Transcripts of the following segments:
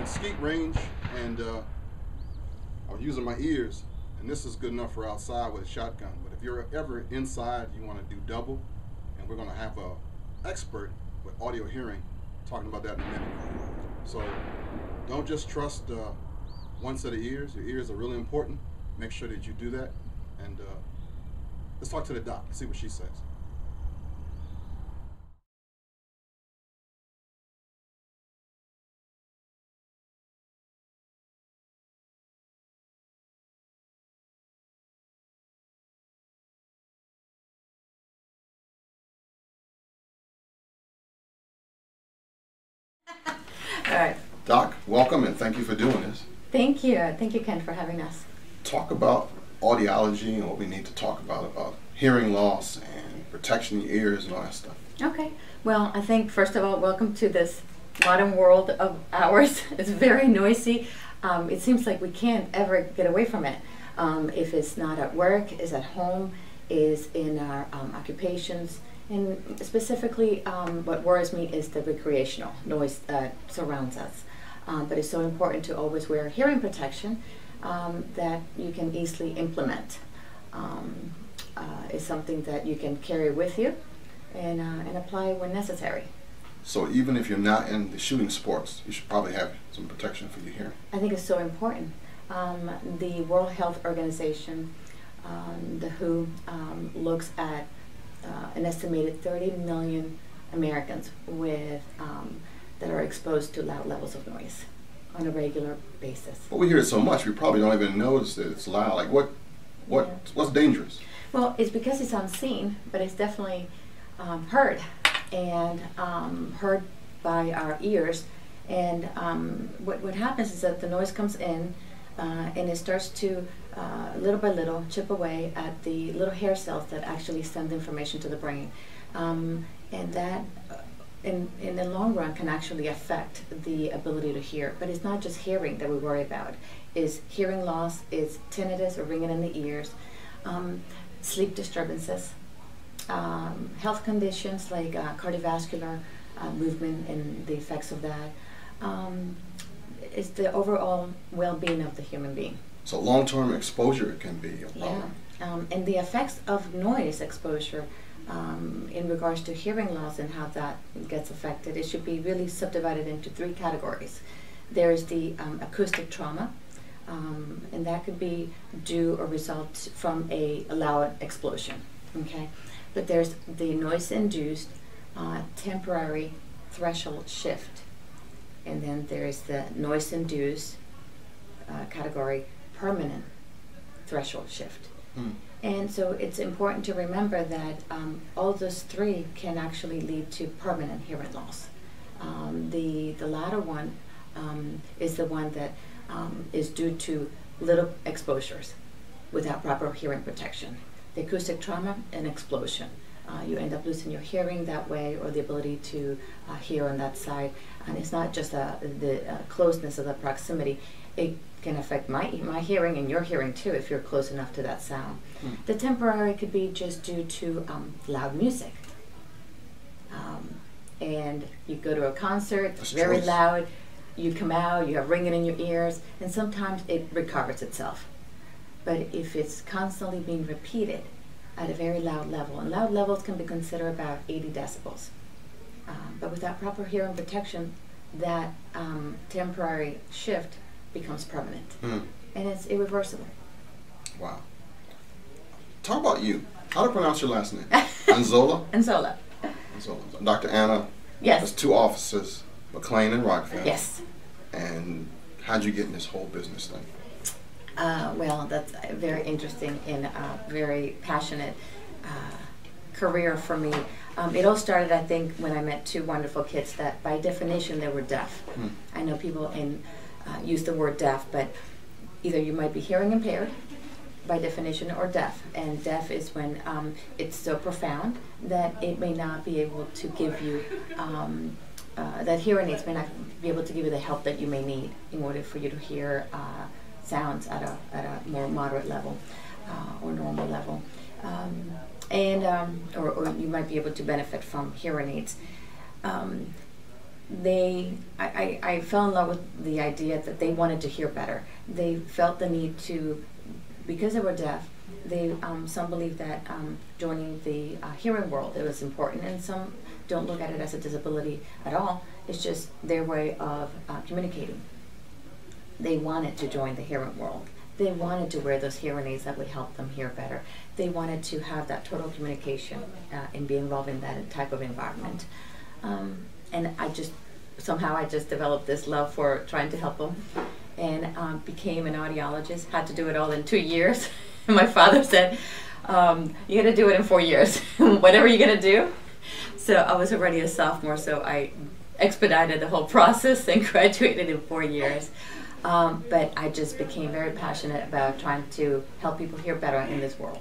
skeet range, and I was using my ears, and this is good enough for outside with a shotgun. But if you're ever inside, you want to do double, and we're going to have a expert with audio hearing talking about that in a minute. So don't just trust one set of ears. Your ears are really important. Make sure that you do that. And let's talk to the doc, see what she says. All right. Doc, welcome and thank you for doing this. Thank you. Thank you, Ken, for having us. Talk about audiology and what we need to talk about hearing loss and protection of your ears and all that stuff. Okay. Well, I think, first of all, welcome to this modern world of ours. It's very noisy. It seems like we can't ever get away from it. If it's not at work, is at home, is in our occupations. And specifically, what worries me is the recreational noise that surrounds us. But it's so important to always wear hearing protection that you can easily implement. It's something that you can carry with you and apply when necessary. So even if you're not in the shooting sports, you should probably have some protection for your hearing. I think it's so important. The World Health Organization, the WHO, looks at an estimated 30 million Americans with that are exposed to loud levels of noise on a regular basis. But we hear it so much, we probably don't even notice that it's loud. Like what's dangerous? Well, it's because it's unseen, but it's definitely heard, and heard by our ears. And what happens is that the noise comes in and it starts to little by little chip away at the little hair cells that actually send information to the brain, and that in the long run can actually affect the ability to hear. But it's not just hearing that we worry about. It's hearing loss, it's tinnitus or ringing in the ears, sleep disturbances, health conditions like cardiovascular movement and the effects of that. It's the overall well-being of the human being. So long-term exposure can be a problem. Yeah, and the effects of noise exposure in regards to hearing loss and how that gets affected, it should be really subdivided into three categories. There's the acoustic trauma, and that could be due or result from a loud explosion, okay? But there's the noise-induced temporary threshold shift, and then there's the noise-induced category permanent threshold shift. And so it's important to remember that all those three can actually lead to permanent hearing loss. The latter one is the one that is due to little exposures without proper hearing protection. The acoustic trauma, an explosion. You end up losing your hearing that way, or the ability to hear on that side. And it's not just the closeness of the proximity. It can affect my hearing and your hearing too if you're close enough to that sound. The temporary could be just due to loud music. And you go to a concert, it's very loud, you come out, you have ringing in your ears, and sometimes it recovers itself. But if it's constantly being repeated at a very loud level, and loud levels can be considered about 80 decibels. But without proper hearing protection, that temporary shift becomes permanent. And it's irreversible. Wow. Talk about you. How to pronounce your last name? Anzola? Anzola. Anzola. Dr. Anna. Yes. There's two offices, McLean and Rockville. Yes. And how'd you get in this whole business thing? Well, that's very interesting and very passionate career for me. It all started, I think, when I met two wonderful kids that, by definition, they were deaf. I know people use the word deaf, but either you might be hearing impaired, by definition, or deaf. And deaf is when it's so profound that it may not be able to give you, that hearing aids may not be able to give you the help that you may need in order for you to hear sounds at a more moderate level or normal level. Or you might be able to benefit from hearing aids. I fell in love with the idea that they wanted to hear better. They felt the need to, because they were deaf, some believe that joining the hearing world, it was important, and some don't look at it as a disability at all. It's just their way of communicating. They wanted to join the hearing world. They wanted to wear those hearing aids that would help them hear better. They wanted to have that total communication and be involved in that type of environment. And somehow I just developed this love for trying to help them, and became an audiologist. Had to do it all in 2 years. And my father said, "You're gonna do it in 4 years, whatever you're gonna do." So I was already a sophomore, so I expedited the whole process and graduated in 4 years. But I just became very passionate about trying to help people hear better in this world.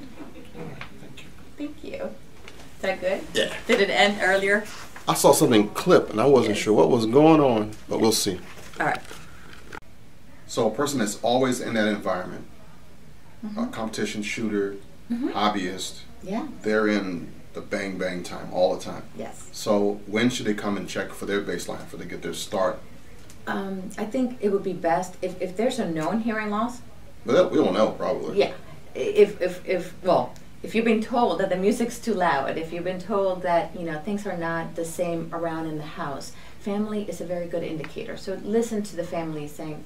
Thank you. Thank you. Is that good? Yeah. Did it end earlier? I saw something clip and I wasn't sure what was going on, but we'll see. All right. So a person that's always in that environment, a competition shooter, hobbyist, Yeah. they're in the bang bang time all the time. Yes. So when should they come and check for their baseline, for they get their start? I think it would be best if there's a known hearing loss. But we don't know, probably. Yeah. If you've been told that the music's too loud, if you've been told that things are not the same around in the house, family is a very good indicator. So listen to the family saying,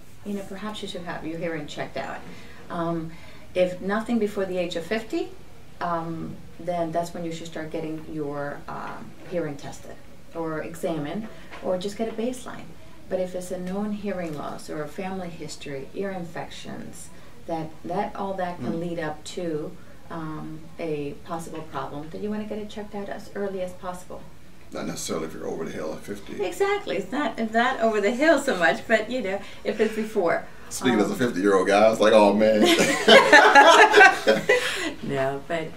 perhaps you should have your hearing checked out. If nothing before the age of 50, then that's when you should start getting your hearing tested or examined, or just get a baseline. But if it's a known hearing loss or a family history, ear infections, all that can lead up to a possible problem, then you want to get it checked out as early as possible. Not necessarily if you're over the hill at 50. Exactly. It's not over the hill so much, but if it's before. Speaking as a 50-year-old guy, I was like, oh man. No, but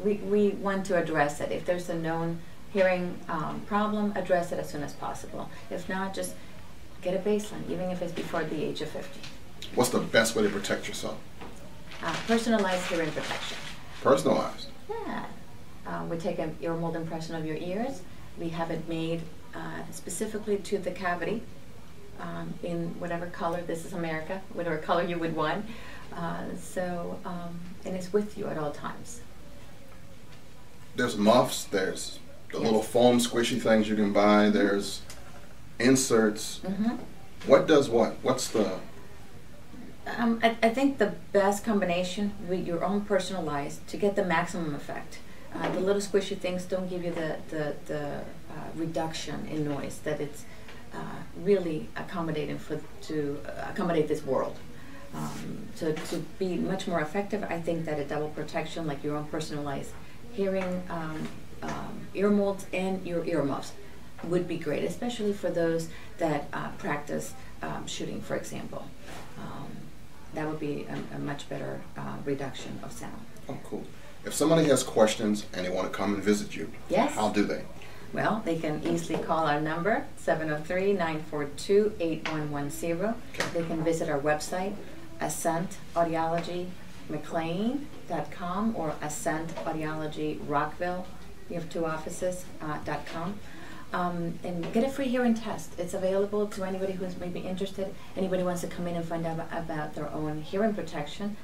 we want to address it. If there's a known hearing problem, address it as soon as possible. If not, just get a baseline, even if it's before the age of 50. What's the best way to protect yourself? Personalized hearing protection. Personalized? Yeah. We take an ear mold impression of your ears. We have it made specifically to the cavity in whatever color, this is America, whatever color you would want. And it's with you at all times. There's muffs, there's the little foam squishy things you can buy, there's inserts. What does what? What's the... I think the best combination with your own personalized to get the maximum effect. The little squishy things don't give you the reduction in noise that it's really accommodating to accommodate this world. So to be much more effective, I think that a double protection, like your own personalized hearing ear molds and your earmuffs, would be great, especially for those that practice shooting, for example. That would be a much better reduction of sound. Oh, cool. If somebody has questions and they want to come and visit you, yes, how do they? Well, they can easily call our number, 703-942-8110. They can visit our website, Ascent Audiology McLean.com or Ascent Audiology Rockville. We have 2 offices, .com. And get a free hearing test. It's available to anybody who's maybe interested. Anybody wants to come in and find out about their own hearing protection.